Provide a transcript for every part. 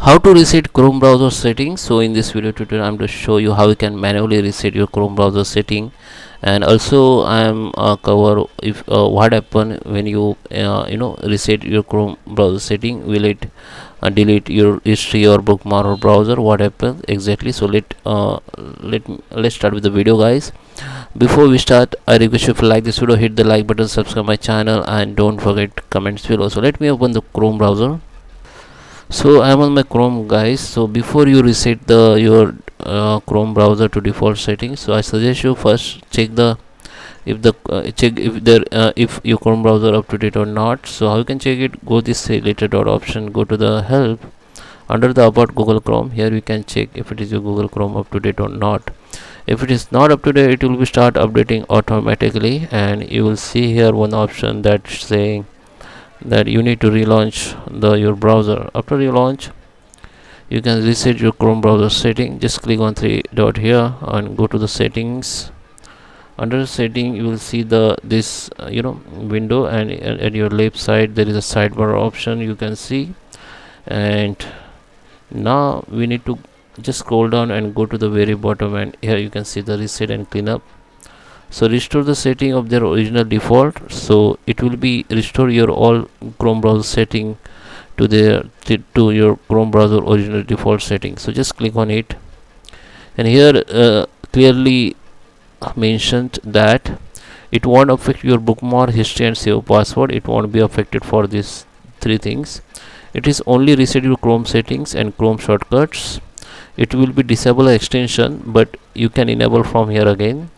How to reset Chrome browser settings. So in this video tutorial I'm going to show you how you can manually reset your Chrome browser setting, and also I am cover if what happen when you reset your Chrome browser setting. Will it delete your history or bookmark or browser? What happens exactly? So let's start with the video, guys. Before we start, I request you to like this video, hit the like button, subscribe my channel, and don't forget comments below. So let me open the Chrome browser. So I am on my Chrome, guys. So before you reset the your Chrome browser to default settings, so I suggest you first check the if your Chrome browser up to date or not. So how you can check it? Go this later dot option, go to the help. Under the about Google Chrome, here we can check if it is your Google Chrome up to date or not. If it is not up to date, it will be start updating automatically, and you will see here one option that's saying that you need to relaunch your browser. After relaunch, you can reset your Chrome browser setting. Just click on three dot here and go to the settings. Under setting, you will see this window, and at your left side there is a sidebar option you can see. And now we need to just scroll down and go to the very bottom, and here you can see the reset and cleanup. So restore the setting of their original default. So it will be restore your all Chrome browser setting to your Chrome browser original default setting. So just click on it, and here clearly mentioned that it won't affect your bookmark, history, and save password. It won't be affected for these three things. It is only reset your Chrome settings and Chrome shortcuts. It will be disable extension, but you can enable from here again.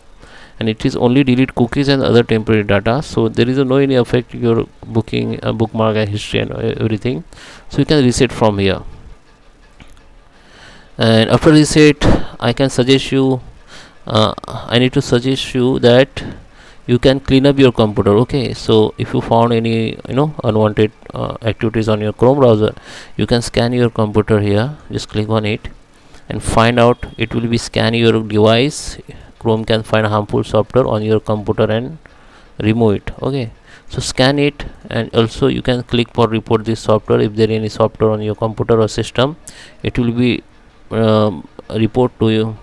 And it is only delete cookies and other temporary data, so there is no any effect your booking bookmark and history and everything. So you can reset from here. And after reset, I need to suggest you that you can clean up your computer. Okay, so if you found any unwanted activities on your Chrome browser, you can scan your computer here. Just click on it and find out. It will be scan your device. Chrome can find harmful software on your computer and remove it. Okay, so scan it, and also you can click for report this software. If there is any software on your computer or system, it will be report to you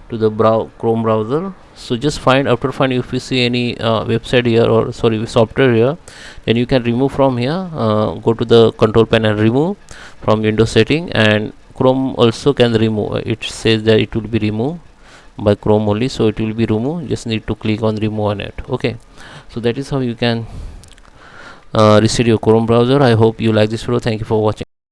to the Chrome browser. So just find if you see any website here, or software here, then you can remove from here. Go to the control panel and remove from Windows setting, and Chrome also can remove. It says that it will be removed by Chrome only, so it will be removed. Just need to click on remove on it. Okay, so that is how you can reset your Chrome browser. I hope you like this video. Thank you for watching.